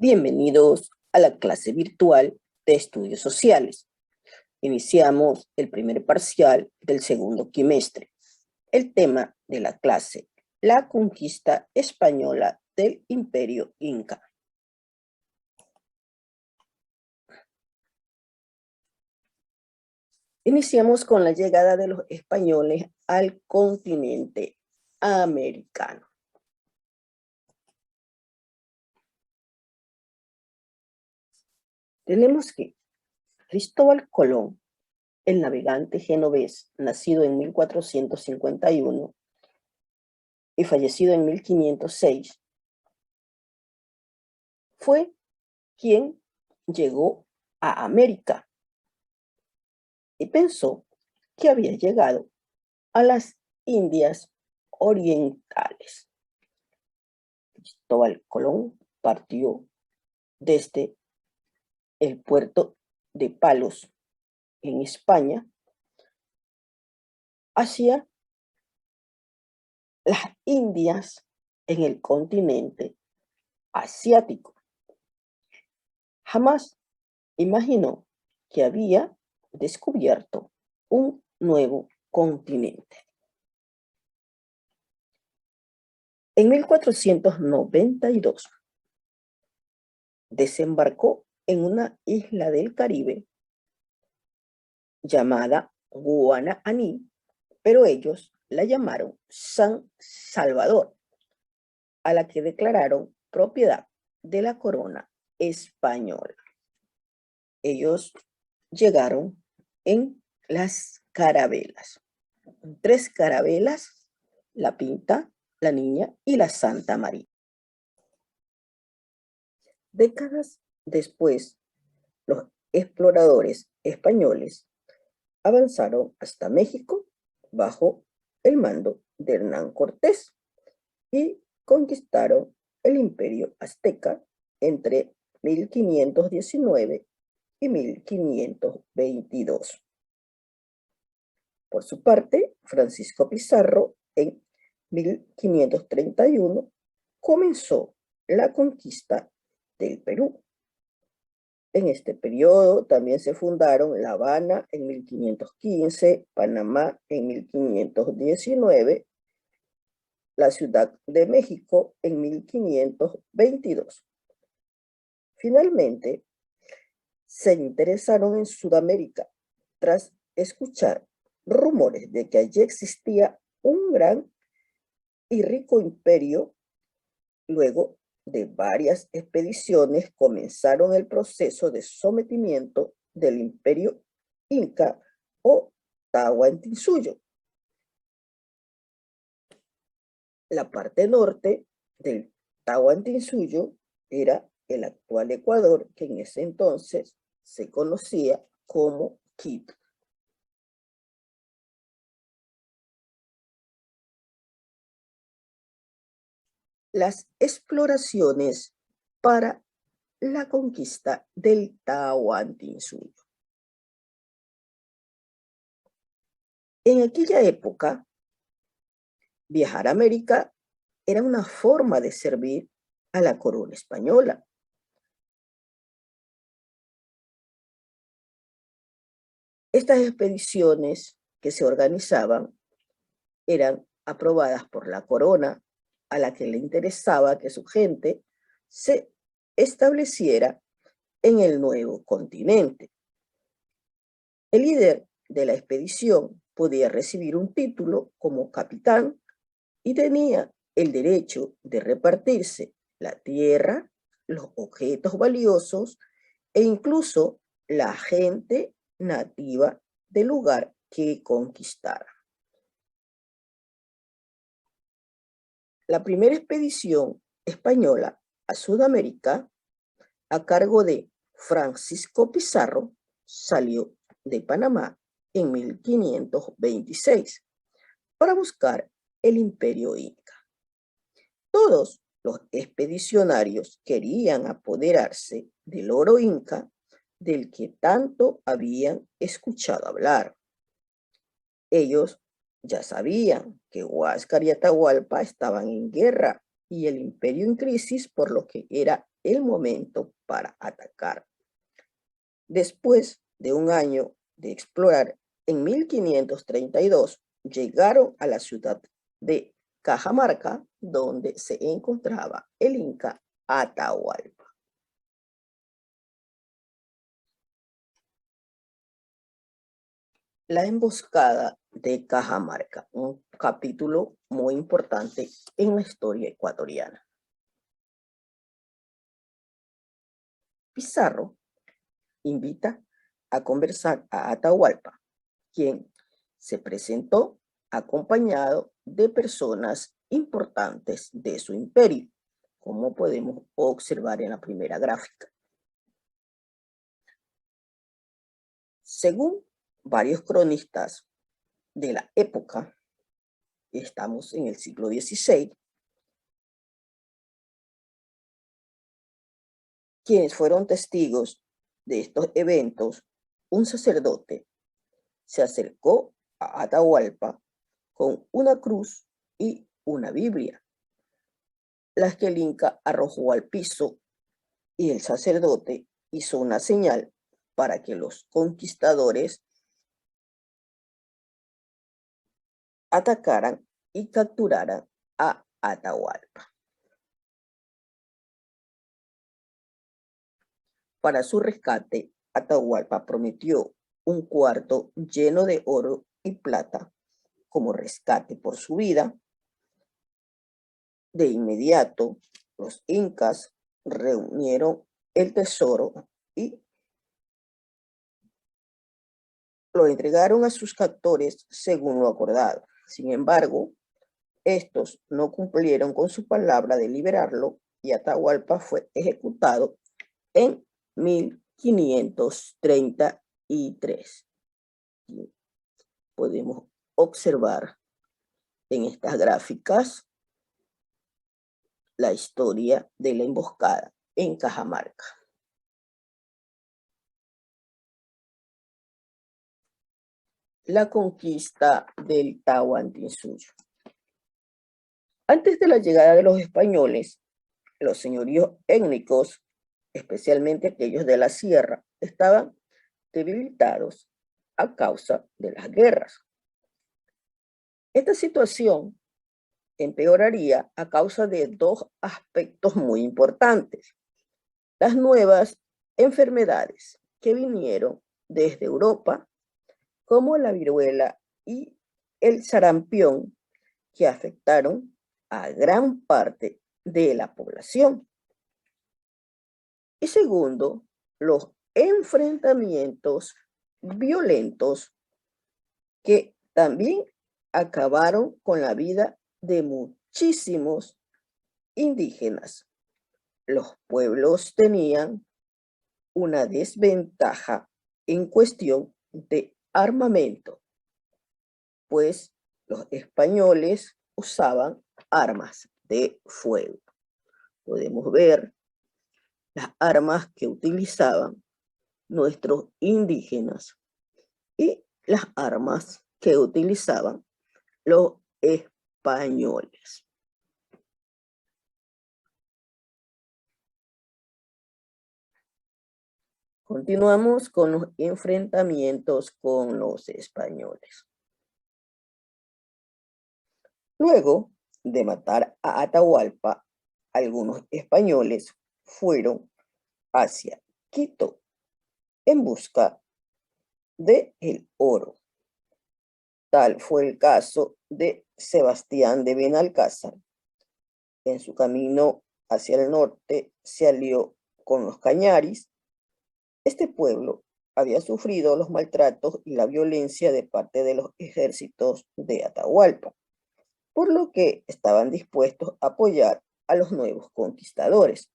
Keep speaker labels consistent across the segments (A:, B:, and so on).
A: Bienvenidos a la clase virtual de estudios sociales. Iniciamos el primer parcial del segundo quimestre. El tema de la clase: la conquista española del Imperio Inca. Iniciamos con la llegada de los españoles al continente americano. Tenemos que Cristóbal Colón, el navegante genovés, nacido en 1451 y fallecido en 1506, fue quien llegó a América y pensó que había llegado a las Indias Orientales. Cristóbal Colón partió desde el puerto de Palos, en España, hacia las Indias en el continente asiático. Jamás imaginó que había descubierto un nuevo continente. En 1492 desembarcó en una isla del Caribe llamada Guananí, pero ellos la llamaron San Salvador, a la que declararon propiedad de la corona española. Ellos llegaron en las carabelas, 3 carabelas: la Pinta, la Niña y la Santa María. Décadas después, los exploradores españoles avanzaron hasta México bajo el mando de Hernán Cortés y conquistaron el Imperio Azteca entre 1519 y 1522. Por su parte, Francisco Pizarro, en 1531, comenzó la conquista del Perú. En este periodo también se fundaron La Habana en 1515, Panamá en 1519, la Ciudad de México en 1522. Finalmente, se interesaron en Sudamérica tras escuchar rumores de que allí existía un gran y rico imperio. Luego de varias expediciones, comenzaron el proceso de sometimiento del Imperio Inca o Tahuantinsuyo. La parte norte del Tahuantinsuyo era el actual Ecuador, que en ese entonces se conocía como Quito. Las exploraciones para la conquista del Tahuantinsuyo. En aquella época, viajar a América era una forma de servir a la corona española. Estas expediciones que se organizaban eran aprobadas por la corona, a la que le interesaba que su gente se estableciera en el nuevo continente. El líder de la expedición podía recibir un título como capitán y tenía el derecho de repartirse la tierra, los objetos valiosos e incluso la gente nativa del lugar que conquistara. La primera expedición española a Sudamérica, a cargo de Francisco Pizarro, salió de Panamá en 1526 para buscar el Imperio Inca. Todos los expedicionarios querían apoderarse del oro inca, del que tanto habían escuchado hablar. Ellos ya sabían que Huáscar y Atahualpa estaban en guerra y el imperio en crisis, por lo que era el momento para atacar. Después de un año de explorar, en 1532 llegaron a la ciudad de Cajamarca, donde se encontraba el Inca Atahualpa. La emboscada de Cajamarca, un capítulo muy importante en la historia ecuatoriana. Pizarro invita a conversar a Atahualpa, quien se presentó acompañado de personas importantes de su imperio, como podemos observar en la primera gráfica. Según varios cronistas de la época, estamos en el siglo XVI, quienes fueron testigos de estos eventos, un sacerdote se acercó a Atahualpa con una cruz y una Biblia, las que el Inca arrojó al piso, y el sacerdote hizo una señal para que los conquistadores atacaran y capturaran a Atahualpa. Para su rescate, Atahualpa prometió un cuarto lleno de oro y plata como rescate por su vida. De inmediato, los incas reunieron el tesoro y lo entregaron a sus captores según lo acordado. Sin embargo, estos no cumplieron con su palabra de liberarlo y Atahualpa fue ejecutado en 1533. Y podemos observar en estas gráficas la historia de la emboscada en Cajamarca. La conquista del Tahuantinsuyo. Antes de la llegada de los españoles, los señoríos étnicos, especialmente aquellos de la sierra, estaban debilitados a causa de las guerras. Esta situación empeoraría a causa de dos aspectos muy importantes: las nuevas enfermedades que vinieron desde Europa, como la viruela y el sarampión, que afectaron a gran parte de la población. Y segundo, los enfrentamientos violentos que también acabaron con la vida de muchísimos indígenas. Los pueblos tenían una desventaja en cuestión de armamento, pues los españoles usaban armas de fuego. Podemos ver las armas que utilizaban nuestros indígenas y las armas que utilizaban los españoles. Continuamos con los enfrentamientos con los españoles. Luego de matar a Atahualpa, algunos españoles fueron hacia Quito en busca de el oro. Tal fue el caso de Sebastián de Benalcázar. En su camino hacia el norte se alió con los cañaris. Este pueblo había sufrido los maltratos y la violencia de parte de los ejércitos de Atahualpa, por lo que estaban dispuestos a apoyar a los nuevos conquistadores.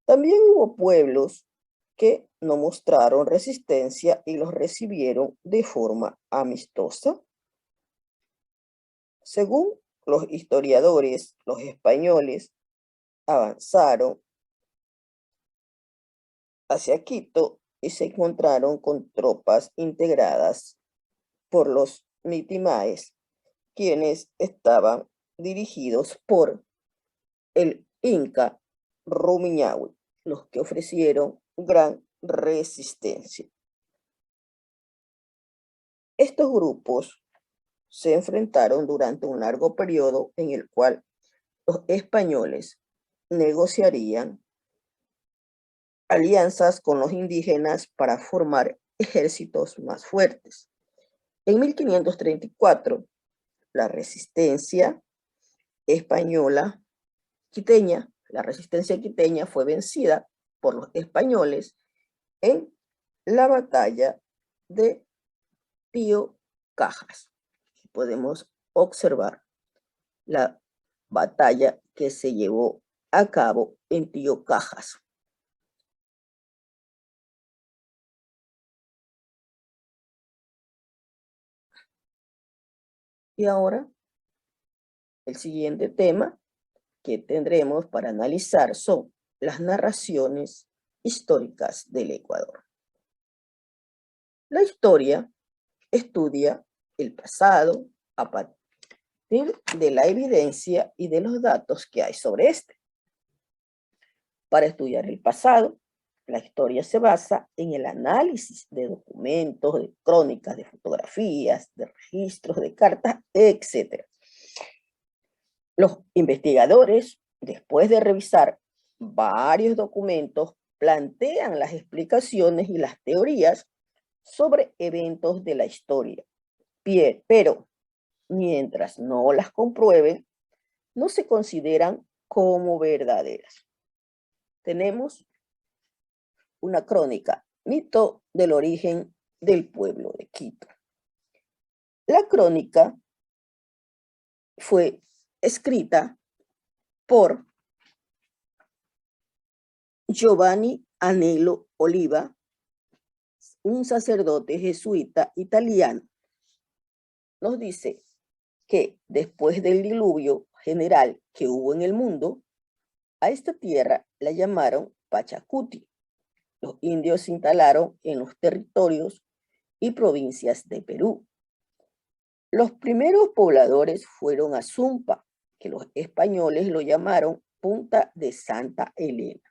A: También hubo pueblos que no mostraron resistencia y los recibieron de forma amistosa. Según los historiadores, los españoles avanzaron hacia Quito y se encontraron con tropas integradas por los mitimaes, quienes estaban dirigidos por el Inca Rumiñahui, los que ofrecieron gran resistencia. Estos grupos se enfrentaron durante un largo periodo en el cual los españoles negociarían alianzas con los indígenas para formar ejércitos más fuertes. En 1534, la resistencia española quiteña, la resistencia quiteña fue vencida por los españoles en la batalla de Tío Cajas. Podemos observar la batalla que se llevó a cabo en Tío Cajas. Y ahora, el siguiente tema que tendremos para analizar son las narraciones históricas del Ecuador. La historia estudia el pasado a partir de la evidencia y de los datos que hay sobre este. Para estudiar el pasado, la historia se basa en el análisis de documentos, de crónicas, de fotografías, de registros, de cartas, etc. Los investigadores, después de revisar varios documentos, plantean las explicaciones y las teorías sobre eventos de la historia. Pero mientras no las comprueben, no se consideran como verdaderas. Tenemos una crónica, mito del origen del pueblo de Quito. La crónica fue escrita por Giovanni Anello Oliva, un sacerdote jesuita italiano. Nos dice que después del diluvio general que hubo en el mundo, a esta tierra la llamaron Pachacuti. Los indios se instalaron en los territorios y provincias de Perú. Los primeros pobladores fueron Azumpa, que los españoles lo llamaron Punta de Santa Elena.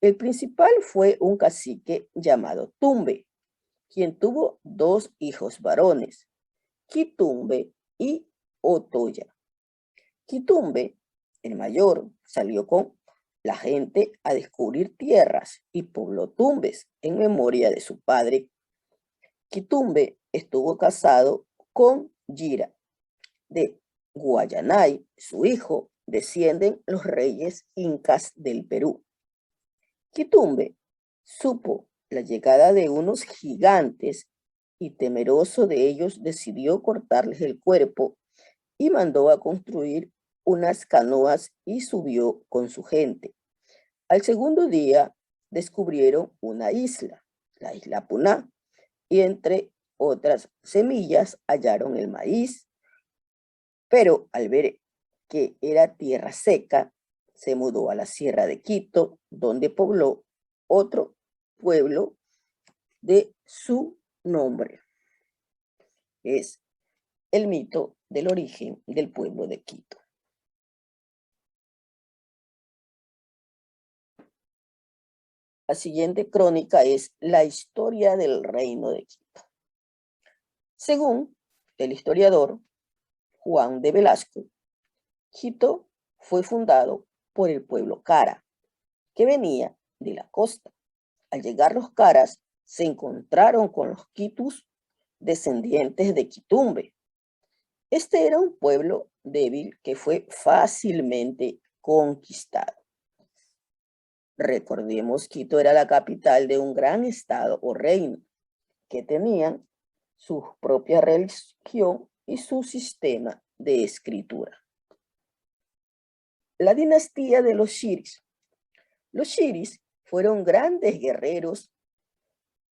A: El principal fue un cacique llamado Tumbe, quien tuvo 2 hijos varones, Quitumbe y Otoya. Quitumbe, el mayor, salió con la gente a descubrir tierras y pobló tumbes en memoria de su padre. Quitumbe estuvo casado con Gira. De Guayanay, su hijo, descienden los reyes incas del Perú. Quitumbe supo la llegada de unos gigantes y temeroso de ellos decidió cortarles el cuerpo y mandó a construir unas canoas y subió con su gente. Al segundo día descubrieron una isla, la isla Puná, y entre otras semillas hallaron el maíz, pero al ver que era tierra seca, se mudó a la Sierra de Quito, donde pobló otro pueblo de su nombre. Es el mito del origen del pueblo de Quito. La siguiente crónica es la historia del reino de Quito. Según el historiador Juan de Velasco, Quito fue fundado por el pueblo Cara, que venía de la costa. Al llegar los Caras, se encontraron con los Quitus, descendientes de Quitumbe. Este era un pueblo débil que fue fácilmente conquistado. Recordemos, Quito era la capital de un gran estado o reino que tenían su propia religión y su sistema de escritura. La dinastía de los Xiris. Los Xiris fueron grandes guerreros,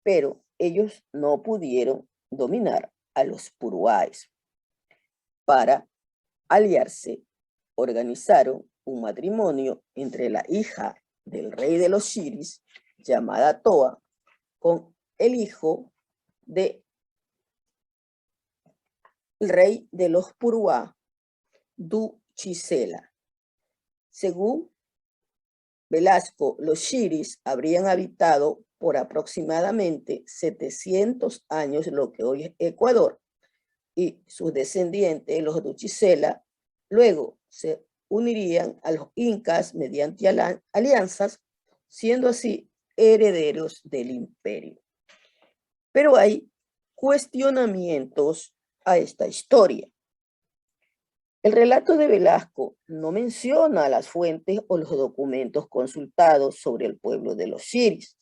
A: pero ellos no pudieron dominar a los Puruáes. Para aliarse, organizaron un matrimonio entre la hija del rey de los Xiris, llamada Toa, con el hijo del rey de los Puruá, Du Chisela. Según Velasco, los Xiris habrían habitado por aproximadamente 700 años lo que hoy es Ecuador, y sus descendientes, los Duchicela, luego se unirían a los incas mediante alianzas, siendo así herederos del imperio. Pero hay cuestionamientos a esta historia. El relato de Velasco no menciona las fuentes o los documentos consultados sobre el pueblo de los Xiris.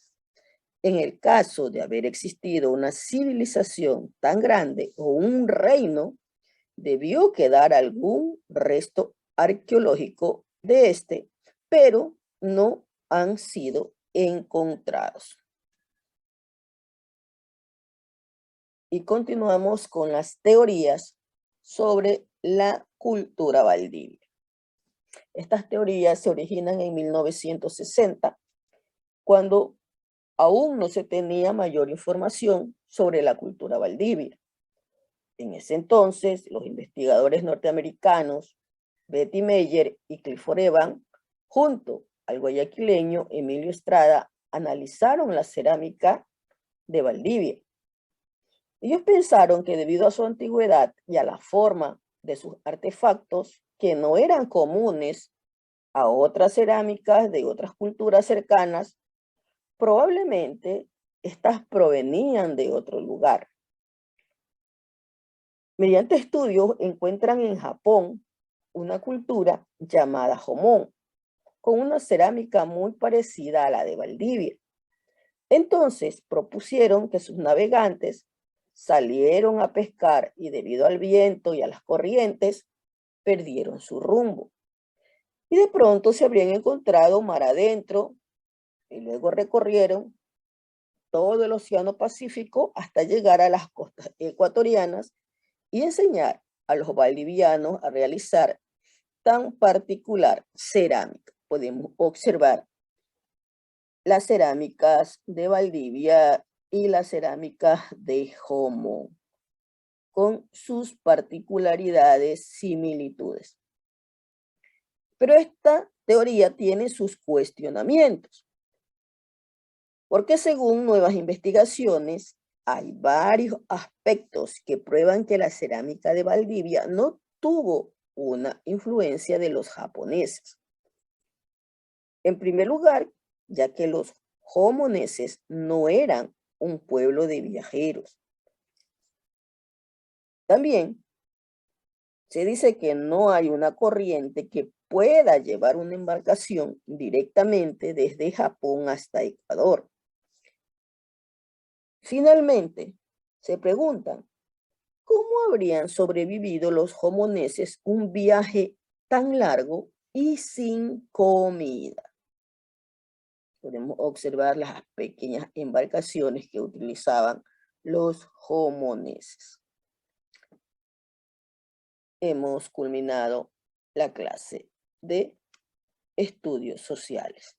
A: En el caso de haber existido una civilización tan grande o un reino, debió quedar algún resto arqueológico de este, pero no han sido encontrados. Y continuamos con las teorías sobre la cultura Valdivia. Estas teorías se originan en 1960, cuando aún no se tenía mayor información sobre la cultura Valdivia. En ese entonces, los investigadores norteamericanos Betty Meyer y Clifford Evans, junto al guayaquileño Emilio Estrada, analizaron la cerámica de Valdivia. Ellos pensaron que debido a su antigüedad y a la forma de sus artefactos, que no eran comunes a otras cerámicas de otras culturas cercanas, probablemente estas provenían de otro lugar. Mediante estudios encuentran en Japón una cultura llamada Jomon, con una cerámica muy parecida a la de Valdivia. Entonces propusieron que sus navegantes salieron a pescar y debido al viento y a las corrientes, perdieron su rumbo. Y de pronto se habrían encontrado mar adentro y luego recorrieron todo el Océano Pacífico hasta llegar a las costas ecuatorianas y enseñar a los valdivianos a realizar tan particular cerámica. Podemos observar las cerámicas de Valdivia y las cerámicas de Jomo, con sus particularidades, similitudes. Pero esta teoría tiene sus cuestionamientos, porque según nuevas investigaciones, hay varios aspectos que prueban que la cerámica de Valdivia no tuvo una influencia de los japoneses. En primer lugar, ya que los jomoneses no eran un pueblo de viajeros. También se dice que no hay una corriente que pueda llevar una embarcación directamente desde Japón hasta Ecuador. Finalmente, se preguntan, ¿cómo habrían sobrevivido los jomoneses un viaje tan largo y sin comida? Podemos observar las pequeñas embarcaciones que utilizaban los jomoneses. Hemos culminado la clase de estudios sociales.